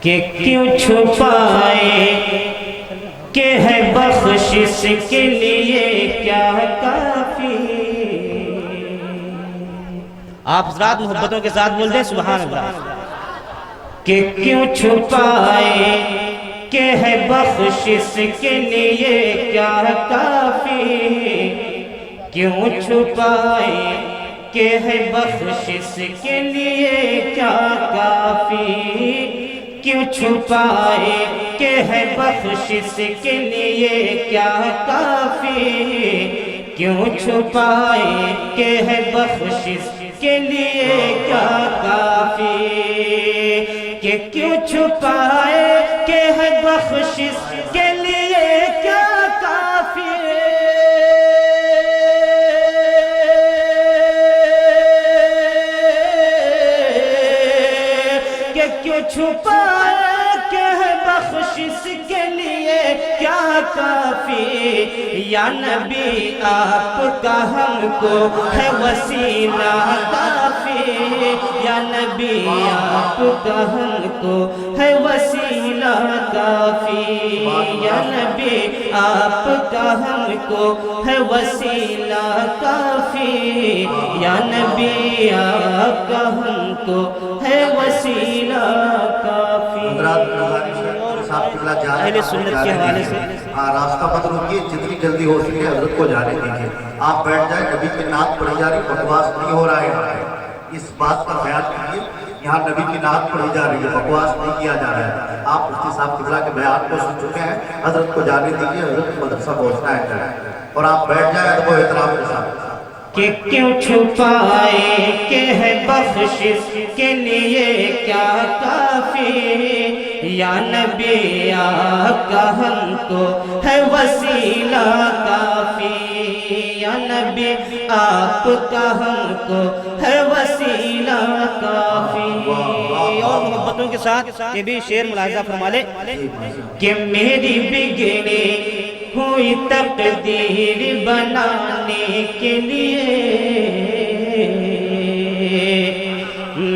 کہ کیوں چھپائے کہ ہے بخشش کے لیے کیا کافی. آپ حضرات محبتوں کے ساتھ بول دیں سبحان اللہ. کہ کیوں چھپائے کہ ہے بخشش کے لیے کیا کافی. کیوں چھپائے کہ ہے بخشش کے لیے کیا کافی. کیوں چھپائے کہ ہے بخشش کے لیے کیا کافی. کیوں چھپائے کہ ہے بخشش کے لیے کیا کافی. کہ کیوں چھپائے کہ ہے بخشش کے لیے کیا کافی. کہ کیوں چھپائے کہ ہے بخشش کے لیے کیا کافی. یا نبی آپ کا ہم کو ہے وسیلہ کافی. یا نبی آپ کا ہم کو ہے وسیلہ کافی. یا نبی آپ کا ہم کو ہے وسیلہ کافی. یا نبی آپ کا ہم کو ہے وسیلہ کافی. اہل سنت کے حوالے سے راستہ مت روکیے، جتنی جلدی ہو سکے حضرت کو جانے دیجیے. آپ بیٹھ جائیں، نبی کی نعت پڑھی جا رہی، بکواس نہیں ہو رہا ہے. اس بات کا خیال کیجیے، یہاں نبی کی نعت پڑھی جا رہی ہے، بکواس نہیں کیا جا رہا ہے. آپ مفتی صاحب قبلہ کے بیان کو سن چکے ہیں، حضرت کو جانے دیجیے، حضرت کو مدرسہ پہنچنا ہے. اور آپ بیٹھ جائیں ادب و احترام کے ساتھ. کہ کیوں چھپائے کہ ہے بخشش کے لیے کیا کافی. یا نبی آپ کا ہم کو ہے وسیلہ کافی. یا نبی آپ کا ہم کو ہے وسیلہ کافی. اور محبتوں کے ساتھ یہ بھی شعر ملاحظہ فرما لے. کہ میری بگڑی ہوئی تقدیر بنانے کے لیے،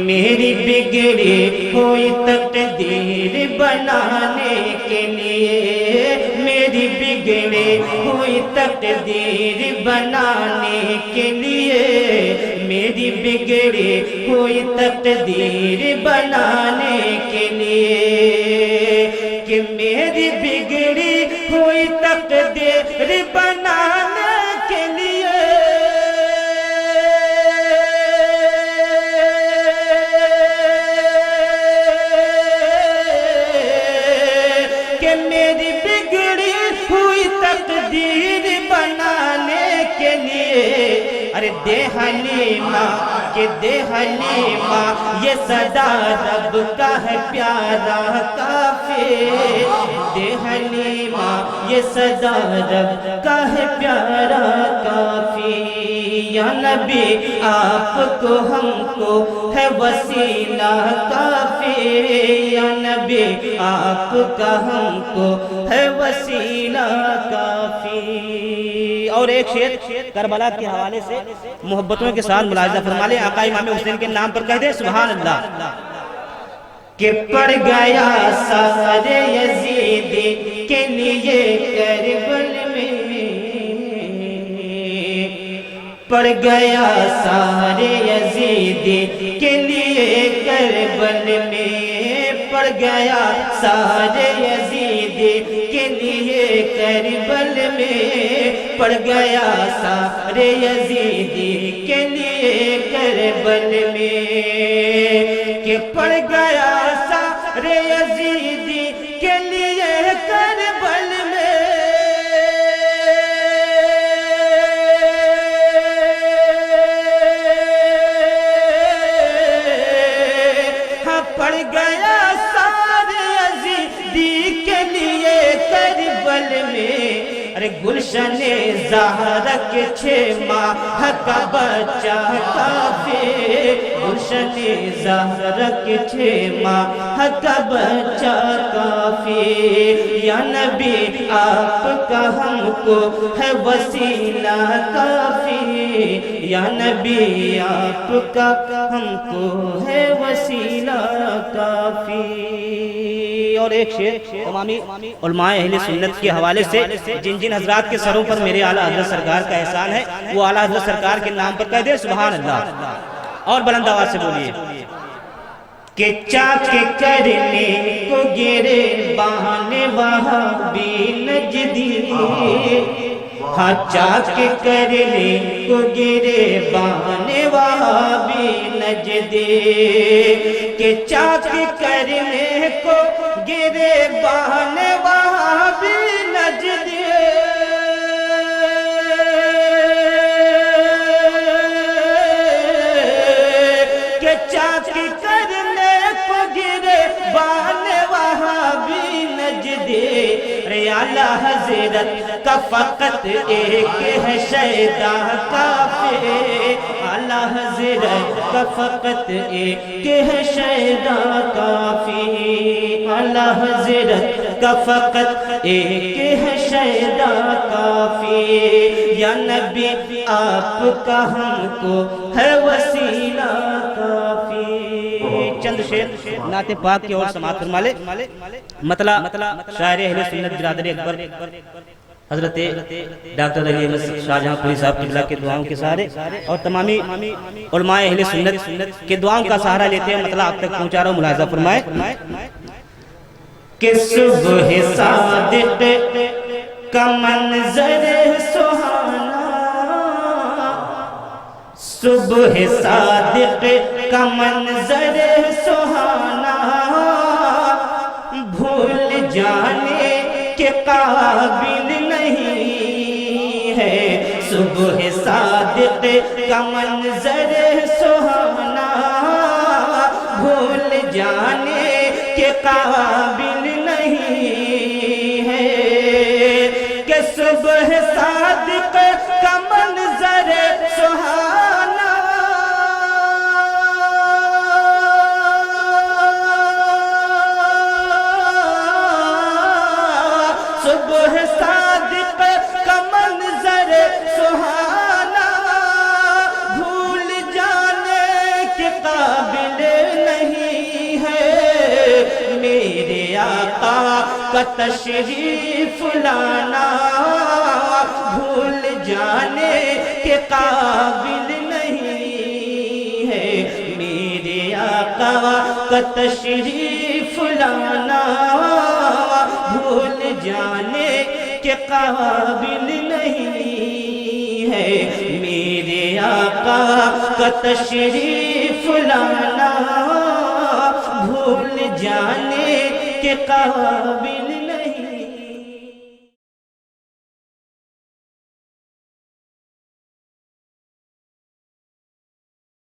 میری بگڑی ہوئی تقدیر بنانے کے لیے، میری بگڑی ہوئی تقدیر بنانے کے لیے، میری بگڑی ہوئی تقدیر بنانے کے لیے. کہ میری بگڑی ہوئی تقدیر بنانے کے لیے، کہ میری بگڑی ہوئی تقدیر بنانے کے لیے. ارے دے حلیمہ کہ دے حلیمہ یہ صدا رب کا ہے پیارا کافی. دے حلیمہ یہ صدا رب کا ہے پیارا کافی. یا نبی آپ کو ہم کو ہے وسیلہ کافی. یا نبی آپ کا ہم کو ہے وسیلہ کافی. اور ایک شعر کربلا کے حوالے سے محبتوں کے ساتھ ملاحظہ فرما لیں. آقا امام حسین کے نام پر کہہ دیں سبحان اللہ. کہ پڑ گیا سارے یزید کے لیے کربل میں، پڑ گیا سارے یزید کے لیے کربل میں، پڑ گیا سارے یزید کے لیے کربل میں، پڑ گیا سارے یزید کے لیے کربل میں. کہ پڑ گیا سارے یزید کے لیے کربل میں. ہاں پڑ گیا سارے یزید کے لیے کربل میں. ارے گلشن زہرا کے 6 ماہ کا بچہ کافی. گلشن زہرا کے 6 ماہ کا بچہ کافی. یا نبی آپ کا ہم کو ہے وسیلہ کافی. یا نبی آپ کا ہم کو ہے وسیلہ کافی. اور ایک شعر تمامی علماء اہل سنت کے حوالے سے جن جن حضرات کے سروں پر میرے اعلیٰ حضرت سرکار کا احسان ہے وہ اعلیٰ حضرت سرکار کے نام پر کہہ دے سبحان اللہ، اور بلند آواز سے بولیے کہ چاک کرنے کو گرے بہانے وہابی نجدی، ہاں چاک کرنے کو گرے بہانے وہابی نجدی، کہ چاک کرنے کو گرے بہانے وہابی نجدی، کہ چاک کرنے کو گرے بہانے وہابی نجدی، اعلیٰ حضرت کا فقط ایک ہے شیدا کافی، اعلیٰ حضرت کا فقط ایک ہے شیدا کافی، اعلیٰ حضرت کا فقط ایک ہے شیدا کافی، یا نبی آپ کا ہم کو ہے وسیلہ کافی۔ چند شعر نعت پاک کی اور سماعت فرما لے۔ مطلع شاعر اہل سنت برادر اکبر حضرت ڈاکٹر علی احمد شاہ جہاں پوری صاحب قبلہ کے دعاؤں کے سہارے اور تمامی علماء اہل سنت کے دعاؤں کا سہارا لیتے ہیں مطلع آپ تک پہنچا رہا ہوں، ملاحظہ فرمائے کہ صبح صادق کا منظر سہانا، صبح صادق کا منظر سہانا، بھول جانے کے قابل نہیں ہے، صبح صادق کا منظر سہانا، بھول جانے کے قابل نہیں ہے، کہ صبح صادق کا منظر سہانا، صبح صادق کا منظر سہانا، بھول جانے کے قابل نہیں ہے، میرے آقا کا تشریف لانا بھول جانے کے قابل نہیں ہے، میرے آقا کا تشریف لانا بھول جانے کے قابل نہیں ہے، میرے آقا کا تشریف لانا بھول جانے کے قابل